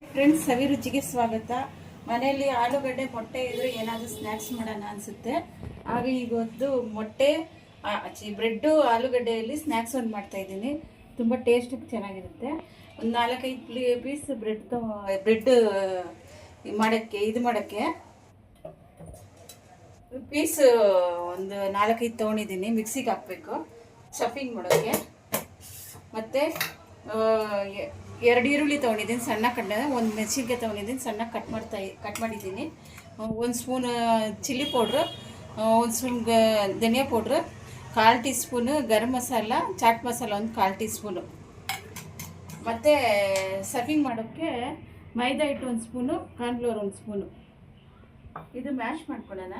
Friends, ಸವಿರುಚಿಗೆ ಸ್ವಾಗತ. ಮನೆಯಲ್ಲಿ ಆಲೂಗಡ್ಡೆ ಮೊಟ್ಟೆ ಇದ್ರೆ ಏನಾದರೂ ಸ್ನ್ಯಾಕ್ಸ್ ಮಾಡೋಣ ಅನಿಸುತ್ತೆ. ಹಾಗೆ ಇವತ್ತು ಮೊಟ್ಟೆ ಬ್ರೆಡ್ಡು ಆಲೂಗಡ್ಡೆಯಲ್ಲಿ ಸ್ನ್ಯಾಕ್ಸ್ ಒಂದು ಮಾಡ್ತಾ ಇದ್ದೀನಿ. ತುಂಬ ಟೇಸ್ಟ್ ಚೆನ್ನಾಗಿರುತ್ತೆ. ಒಂದು 4-5 ಪೀಸ್ ಬ್ರೆಡ್ ಮಾಡೋಕ್ಕೆ ಪೀಸ್ ಒಂದು 4-5 ತೊಗೊಂಡಿದ್ದೀನಿ. ಮಿಕ್ಸಿಗೆ ಹಾಕಬೇಕು ಸ್ಟಫಿಂಗ್ ಮಾಡೋಕ್ಕೆ. ಮತ್ತು 2 ಈರುಳ್ಳಿ ತೊಗೊಂಡಿದ್ದೀನಿ ಸಣ್ಣ ಕಟ್, 1 ಮೆಣಸಿನ್ಕಾಯಿ ತೊಗೊಂಡಿದ್ದೀನಿ ಸಣ್ಣ ಕಟ್ ಮಾಡಿದ್ದೀನಿ. 1 ಸ್ಪೂನ್ ಚಿಲ್ಲಿ ಪೌಡ್ರು, 1 ಸ್ಪೂನ್ ಧನಿಯಾ powder, 1/4 teaspoon garam masala, chaat masala 1/4 teaspoon. ಮತ್ತು ಸ್ಟಫಿಂಗ್ ಮಾಡೋಕ್ಕೆ ಮೈದಾ ಹಿಟ್ಟು 1 ಸ್ಪೂನು, ಕಾರ್ನ್ಫ್ಲೋರ್ 1 ಸ್ಪೂನು. ಇದು ಮ್ಯಾಶ್ ಮಾಡ್ಕೊಳ್ಳೋಣ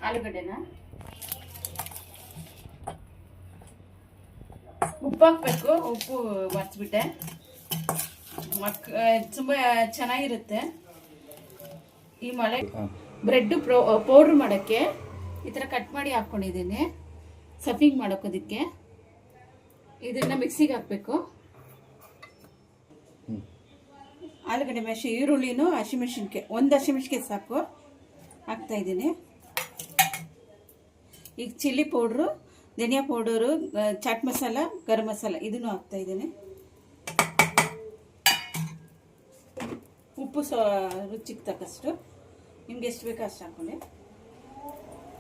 ಆಲೂಗಡ್ಡೆನ. ಉಪ್ಪು ಹಾಕಬೇಕು, ಉಪ್ಪು ಮರ್ತ್ಬಿಟ್ಟೆ. ತುಂಬ ಚೆನ್ನಾಗಿರುತ್ತೆ ಈ ಮಳೆ. ಬ್ರೆಡ್ ಪೌಡ್ರ್ ಮಾಡೋಕ್ಕೆ ಈ ಥರ ಕಟ್ ಮಾಡಿ ಹಾಕ್ಕೊಂಡಿದ್ದೀನಿ ಸ್ಟಫಿಂಗ್ ಮಾಡೋಕ್ಕೋದಕ್ಕೆ. ಇದನ್ನು ಮಿಕ್ಸಿಗೆ ಹಾಕಬೇಕು. ಆಲೂಗಡ್ಡೆ ಮ್ಯಾಶ್, ಈರುಳ್ಳಿನೂ ಹಸಿಮೆಣ್ಸಿನ್ಕಾಯಿ, 1 ಹಸಿಮೆಣ್ಸಿನ್ಕಾಯಿ ಸಾಕು ಹಾಕ್ತಾಯಿದ್ದೀನಿ. ಈಗ ಚಿಲ್ಲಿ ಪೌಡ್ರು, ಧನಿಯಾ ಪೌಡರು, ಚಾಟ್ ಮಸಾಲ, ಗರಂ ಮಸಾಲ ಇದನ್ನು ಹಾಕ್ತಾಯಿದ್ದೀನಿ. ಉಪ್ಪು ರುಚಿಗೆ ತಕ್ಕಷ್ಟು, ನಿಮ್ಗೆ ಎಷ್ಟು ಬೇಕೋ ಅಷ್ಟು ಹಾಕ್ಕೊಳ್ಳಿ.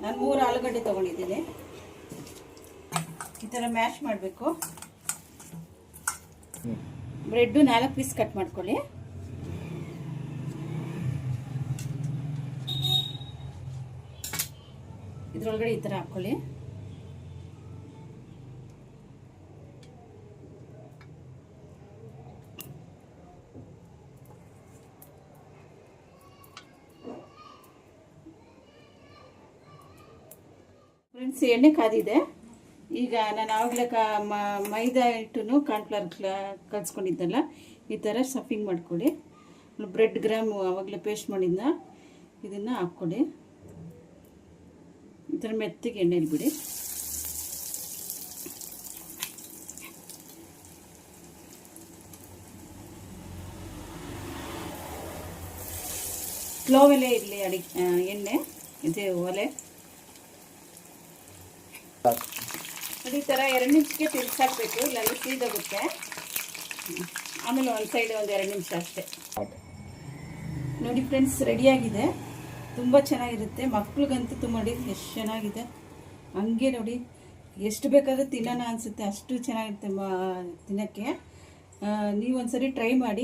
ನಾನು 3 ಆಲೂಗಡ್ಡೆ ತೊಗೊಂಡಿದ್ದೀನಿ. ಈ ಥರ ಮ್ಯಾಶ್ ಮಾಡಬೇಕು. ಬ್ರೆಡ್ಡು 4 ಪೀಸ್ ಕಟ್ ಮಾಡ್ಕೊಳ್ಳಿ. ಇದರೊಳಗಡೆ ಈ ಥರ ಹಾಕ್ಕೊಳ್ಳಿ. ಫ್ರೆಂಡ್ಸ್, ಎಣ್ಣೆ ಕಾದಿದೆ. ಈಗ ನಾನು ಆವಾಗಲೇ ಮೈದಾ ಹಿಟ್ಟು ಕಾರ್ನ್ಫ್ಲವರ್ ಕಲಿಸ್ಕೊಂಡಿದ್ದಲ್ಲ, ಈ ಥರ ಸ್ಟಫಿಂಗ್ ಮಾಡ್ಕೊಳ್ಳಿ. ಬ್ರೆಡ್ ಗ್ರಾಮ್ ಆವಾಗಲೇ ಪೇಸ್ಟ್ ಮಾಡಿದ್ನ ಇದನ್ನು ಹಾಕ್ಕೊಳ್ಳಿ. ಈ ಥರ ಮೆತ್ತಿಗೆ ಎಣ್ಣೆಲಿ ಬಿಡಿ. ಸ್ಲೋವಲ್ಲೇ ಇರಲಿ ಎಣ್ಣೆ, ಇದೆ ಒಲೆ. ಈ ಥರ 2 ನಿಮಿಷಕ್ಕೆ ತಿರ್ಸಾಕಬೇಕು, ಇಲ್ಲಾಂದರೆ ಸೀದೋಗುತ್ತೆ. ಆಮೇಲೆ ಒಂದು ಸೈಡ್ ಒಂದು 2 ನಿಮಿಷ ಅಷ್ಟೇ. ನೋಡಿ ಫ್ರೆಂಡ್ಸ್, ರೆಡಿಯಾಗಿದೆ. ತುಂಬ ಚೆನ್ನಾಗಿರುತ್ತೆ. ಮಕ್ಳಿಗಂತೂ ತುಂಬ ಎಷ್ಟು ಚೆನ್ನಾಗಿದೆ. ಹಂಗೆ ನೋಡಿ, ಎಷ್ಟು ಬೇಕಾದರೂ ತಿನ್ನೋಣ ಅನಿಸುತ್ತೆ, ಅಷ್ಟು ಚೆನ್ನಾಗಿರುತ್ತೆ ತಿನ್ನೋಕ್ಕೆ. ನೀವು ಒಂದ್ಸರಿ ಟ್ರೈ ಮಾಡಿ.